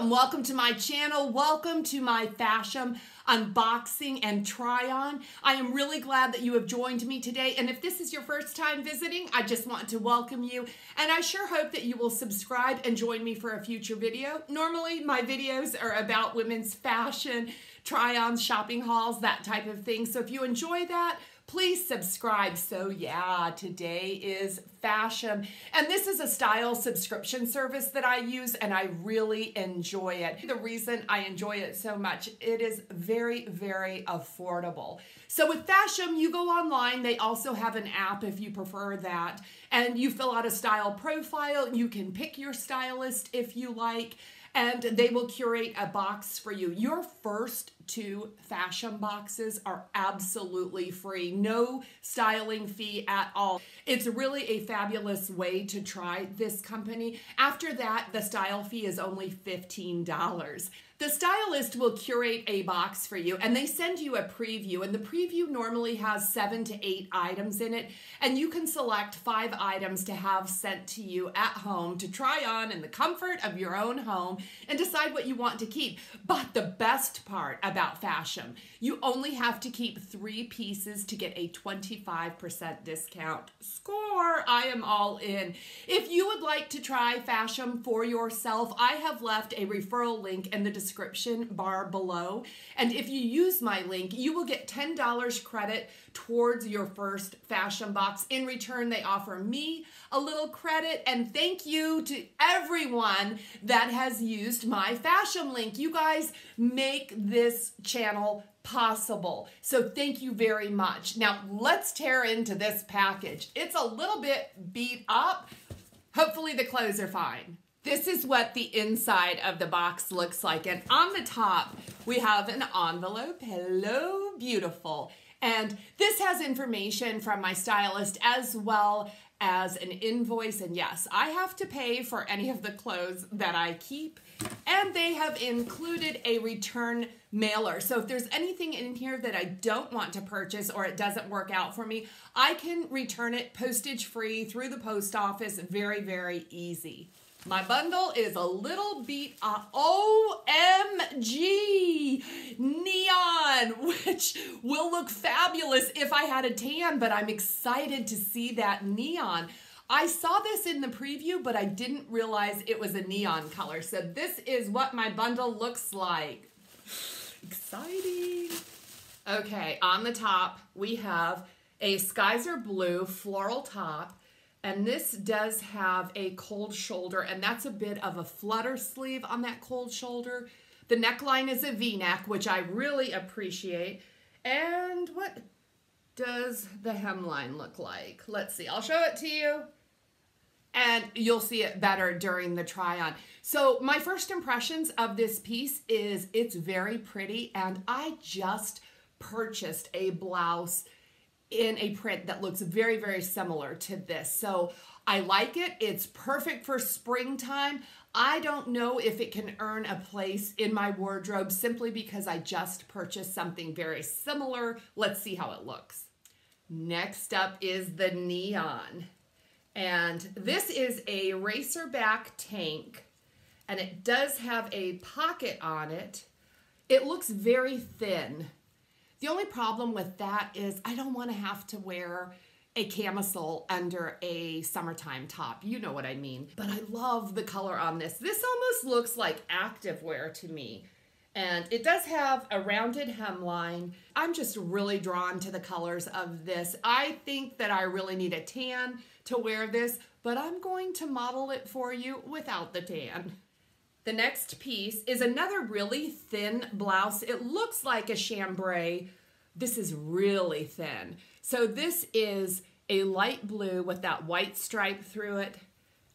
Welcome to my channel. Welcome to my Fashom unboxing and try on. I am really glad that you have joined me today. And if this is your first time visiting, I just want to welcome you. And I sure hope that you will subscribe and join me for a future video. Normally my videos are about women's fashion, try-ons, shopping hauls, that type of thing. So if you enjoy that, please subscribe. So yeah, today is Fashom, and this is a style subscription service that I use, and I really enjoy it. The reason I enjoy it so much, it is very, very affordable. So with Fashom, you go online. They also have an app if you prefer that, and you fill out a style profile. You can pick your stylist if you like, and they will curate a box for you. Your first 2 Fashom boxes are absolutely free. No styling fee at all. It's really a fabulous way to try this company. After that, the style fee is only $15. The stylist will curate a box for you, and they send you a preview, and the preview normally has 7 to 8 items in it, and you can select 5 items to have sent to you at home to try on in the comfort of your own home and decide what you want to keep. But the best part about Fashom, you only have to keep 3 pieces to get a 25% discount. Score! I am all in. If you would like to try Fashom for yourself, I have left a referral link in the description bar below, and if you use my link, you will get $10 credit towards your first Fashom box. In return, they offer me a little credit, and thank you to everyone that has used my Fashom link. You guys make this channel possible, so thank you very much. Now let's tear into this package. It's a little bit beat up. Hopefully the clothes are fine. This is what the inside of the box looks like, and on the top we have an envelope. Hello, beautiful. And this has information from my stylist as well as an invoice, and yes, I have to pay for any of the clothes that I keep, and they have included a return mailer. So if there's anything in here that I don't want to purchase or it doesn't work out for me, I can return it postage free through the post office. Very, very easy. My bundle is a little beat up. OMG! Neon, which will look fabulous if I had a tan, but I'm excited to see that neon. I saw this in the preview, but I didn't realize it was a neon color. So this is what my bundle looks like. Exciting. Okay, on the top, we have a Skyzer Blue floral top. And this does have a cold shoulder, and that's a bit of a flutter sleeve on that cold shoulder. The neckline is a V-neck, which I really appreciate. And what does the hemline look like? Let's see, I'll show it to you, and you'll see it better during the try-on. So my first impressions of this piece is it's very pretty, and I just purchased a blouse in a print that looks very, very similar to this. So I like it. It's perfect for springtime. I don't know if it can earn a place in my wardrobe simply because I just purchased something very similar. Let's see how it looks. Next up is the neon. And this is a racerback tank, and it does have a pocket on it. It looks very thin. The only problem with that is I don't want to have to wear a camisole under a summertime top. You know what I mean. But I love the color on this. This almost looks like activewear to me. And it does have a rounded hemline. I'm just really drawn to the colors of this. I think that I really need a tan to wear this, but I'm going to model it for you without the tan. The next piece is another really thin blouse. It looks like a chambray. This is really thin. So this is a light blue with that white stripe through it.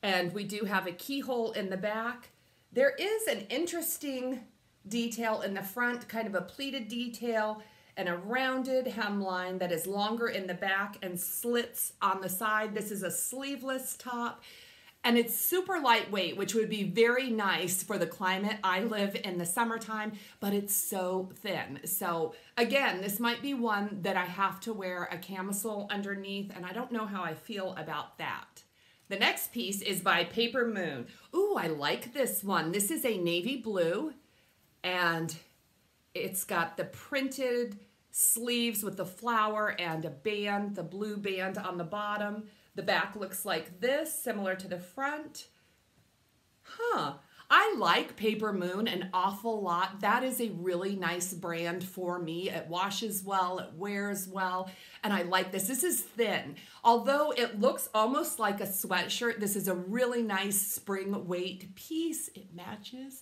And we do have a keyhole in the back. There is an interesting detail in the front, kind of a pleated detail, and a rounded hemline that is longer in the back and slits on the side. This is a sleeveless top. and it's super lightweight, which would be very nice for the climate I live in the summertime, but it's so thin. So again, this might be one that I have to wear a camisole underneath, and I don't know how I feel about that. The next piece is by Papermoon. Ooh, I like this one. This is a navy blue, and it's got the printed sleeves with the flower and a band, the blue band on the bottom. The back looks like this, similar to the front. I like Papermoon an awful lot. That is a really nice brand for me. It washes well, it wears well, and I like this. This is thin. Although it looks almost like a sweatshirt, this is a really nice spring weight piece. It matches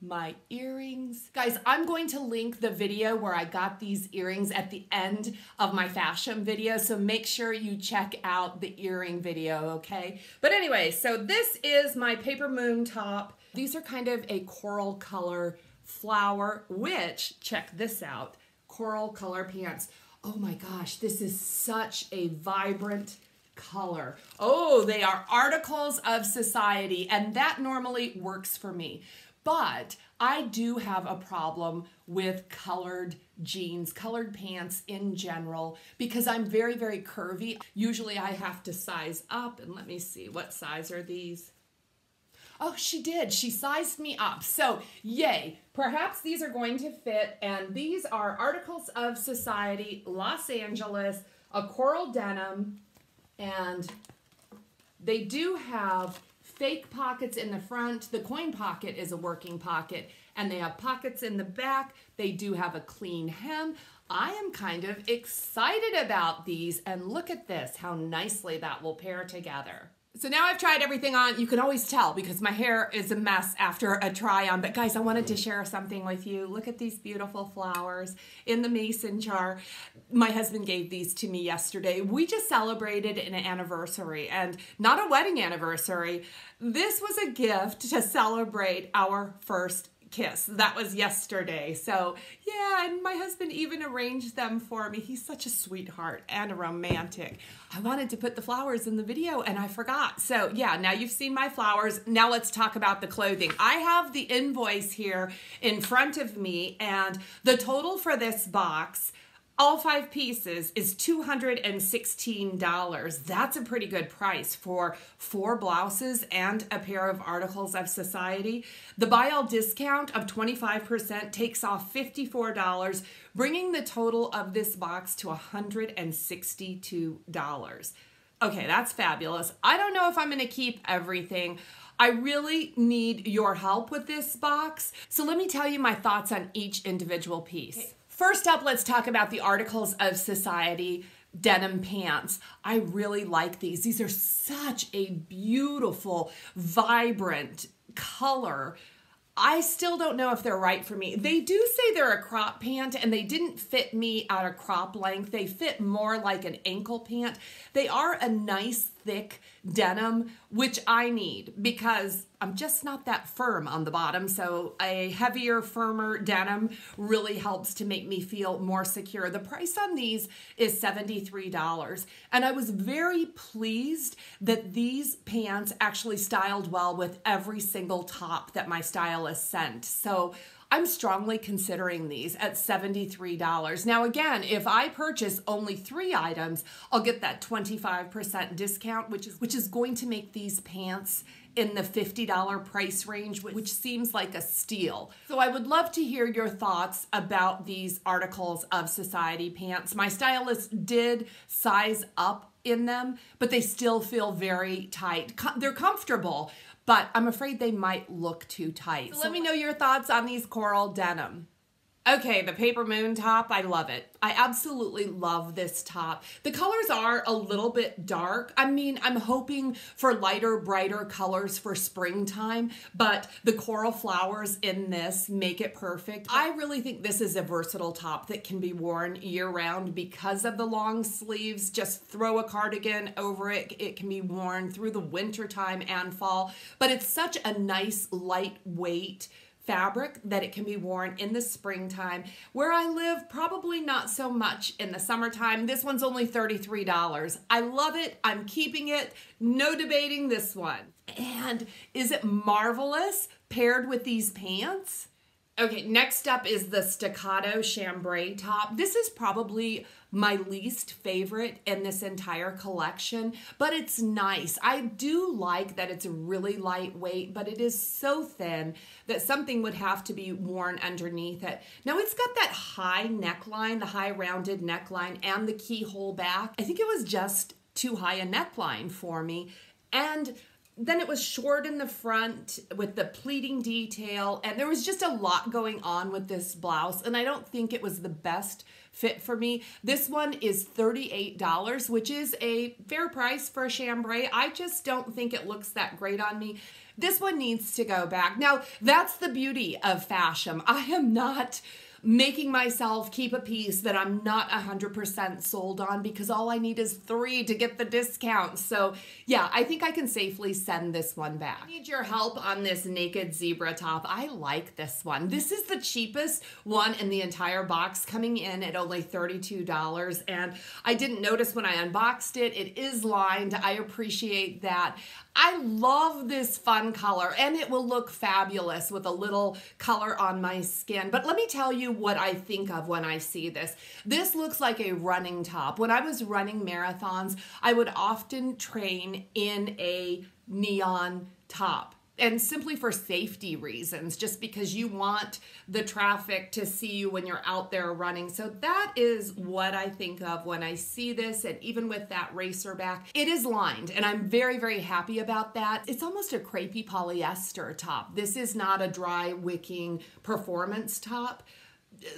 my earrings. Guys, I'm going to link the video where I got these earrings at the end of my Fashom video, so make sure you check out the earring video, okay? But anyway, so this is my Papermoon top. These are kind of a coral color flower, which, check this out, coral color pants. Oh my gosh, this is such a vibrant color. Oh, they are articles of society, and that normally works for me. But I do have a problem with colored jeans, colored pants in general, because I'm very, very curvy. Usually I have to size up, and let me see, what size are these? Oh, she did. She sized me up. So, yay. Perhaps these are going to fit, and these are Articles of Society, Los Angeles, a coral denim, and they do have fake pockets in the front. The coin pocket is a working pocket, and they have pockets in the back. They do have a clean hem. I am kind of excited about these, and look at this, how nicely that will pair together. So now I've tried everything on. You can always tell because my hair is a mess after a try on. But guys, I wanted to share something with you. Look at these beautiful flowers in the mason jar. My husband gave these to me yesterday. We just celebrated an anniversary, and not a wedding anniversary. This was a gift to celebrate our first kiss. That was yesterday. So yeah, and my husband even arranged them for me. He's such a sweetheart and a romantic. I wanted to put the flowers in the video and I forgot. So yeah, now you've seen my flowers. Now let's talk about the clothing. I have the invoice here in front of me, and the total for this box, all 5 pieces, is $216. That's a pretty good price for 4 blouses and a pair of Articles of Society. The buy all discount of 25% takes off $54, bringing the total of this box to $162. Okay, that's fabulous. I don't know if I'm gonna keep everything. I really need your help with this box. So let me tell you my thoughts on each individual piece. Okay. First up, let's talk about the Articles of Society denim pants. I really like these. These are such a beautiful, vibrant color. I still don't know if they're right for me. They do say they're a crop pant, and they didn't fit me at a crop length. They fit more like an ankle pant. They are a nice, thick denim, which I need because I'm just not that firm on the bottom. So a heavier, firmer denim really helps to make me feel more secure. The price on these is $73. And I was very pleased that these pants actually styled well with every single top that my stylist sent. So I'm strongly considering these at $73. Now again, if I purchase only 3 items, I'll get that 25% discount, which is going to make these pants in the $50 price range, which seems like a steal. So I would love to hear your thoughts about these Articles of Society pants. My stylist did size up in them, but they still feel very tight. They're comfortable, but I'm afraid they might look too tight. So let me know your thoughts on these coral denim. Okay, the Papermoon top, I love it. I absolutely love this top. The colors are a little bit dark. I mean, I'm hoping for lighter, brighter colors for springtime, but the coral flowers in this make it perfect. I really think this is a versatile top that can be worn year-round because of the long sleeves. Just throw a cardigan over it. It can be worn through the winter time and fall, but it's such a nice, lightweight, fabric that it can be worn in the springtime. Where I live, probably not so much in the summertime. This one's only $33. I love it. I'm keeping it. No debating this one. And is it marvelous paired with these pants? Okay, next up is the Staccato Chambray top. This is probably my least favorite in this entire collection, but it's nice. I do like that it's really lightweight, but it is so thin that something would have to be worn underneath it. Now it's got that high neckline, the high rounded neckline, and the keyhole back. I think it was just too high a neckline for me. And then it was short in the front with the pleating detail, and there was just a lot going on with this blouse, and I don't think it was the best fit for me. This one is $38, which is a fair price for a chambray. I just don't think it looks that great on me. This one needs to go back. Now, that's the beauty of Fashom. I am not making myself keep a piece that I'm not 100% sold on because all I need is 3 to get the discount. So yeah, I think I can safely send this one back. I need your help on this naked zebra top. I like this one. This is the cheapest one in the entire box, coming in at only $32. And I didn't notice when I unboxed it. It is lined. I appreciate that. I love this fun color, and it will look fabulous with a little color on my skin. But let me tell you what I think of when I see this. This looks like a running top. When I was running marathons, I would often train in a neon top. And simply for safety reasons, just because you want the traffic to see you when you're out there running. So that is what I think of when I see this, and even with that racer back. It is lined, and I'm very, very happy about that. It's almost a crepey polyester top. This is not a dry wicking performance top.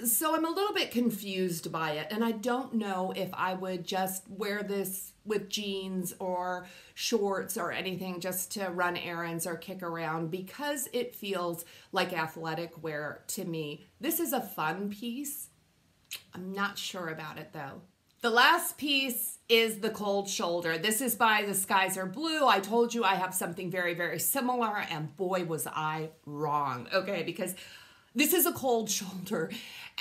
So I'm a little bit confused by it, and I don't know if I would just wear this with jeans or shorts or anything just to run errands or kick around, because it feels like athletic wear to me. This is a fun piece. I'm not sure about it though. The last piece is the cold shoulder. This is by The Skies Are Blue. I told you I have something very, very similar, and boy was I wrong. Okay, because this is a cold shoulder,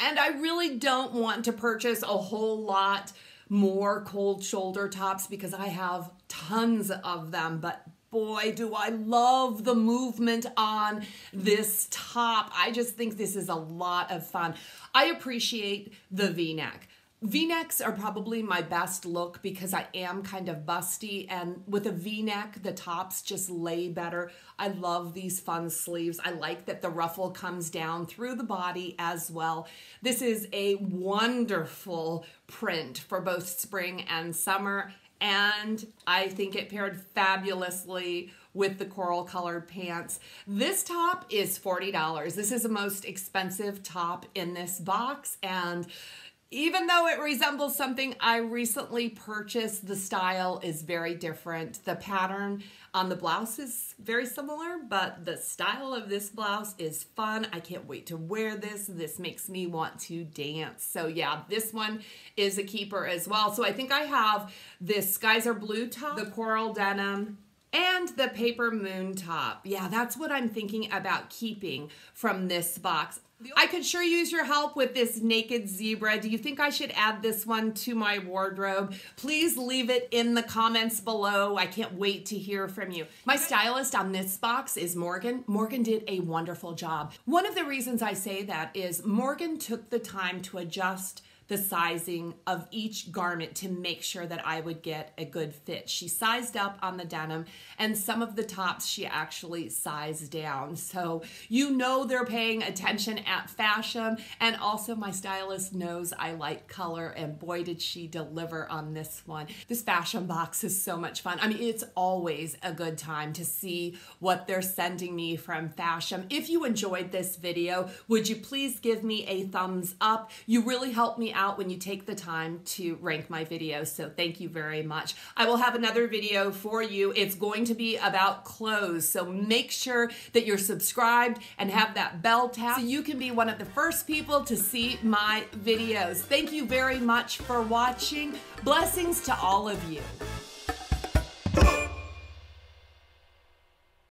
and I really don't want to purchase a whole lot more cold shoulder tops because I have tons of them, but boy, do I love the movement on this top. I just think this is a lot of fun. I appreciate the V-neck. V-necks are probably my best look because I am kind of busty, and with a V-neck, the tops just lay better. I love these fun sleeves. I like that the ruffle comes down through the body as well. This is a wonderful print for both spring and summer, and I think it paired fabulously with the coral colored pants. This top is $40. This is the most expensive top in this box, and even though it resembles something I recently purchased, the style is very different. The pattern on the blouse is very similar, but the style of this blouse is fun. I can't wait to wear this. This makes me want to dance. So yeah, this one is a keeper as well. So I think I have this Skies Are Blue top, the coral denim, and the Papermoon top. Yeah, that's what I'm thinking about keeping from this box. I could sure use your help with this naked zebra. Do you think I should add this one to my wardrobe? Please leave it in the comments below. I can't wait to hear from you. My stylist on this box is Morgan. Morgan did a wonderful job. One of the reasons I say that is Morgan took the time to adjust the sizing of each garment to make sure that I would get a good fit. She sized up on the denim, and some of the tops she actually sized down. So you know they're paying attention at Fashom, and also my stylist knows I like color, and boy did she deliver on this one. This Fashom box is so much fun. I mean, it's always a good time to see what they're sending me from Fashom. If you enjoyed this video, would you please give me a thumbs up? You really help me out when you take the time to rank my videos, so thank you very much. I will have another video for you. It's going to be about clothes, so make sure that you're subscribed and have that bell tap so you can be one of the first people to see my videos. Thank you very much for watching. Blessings to all of you.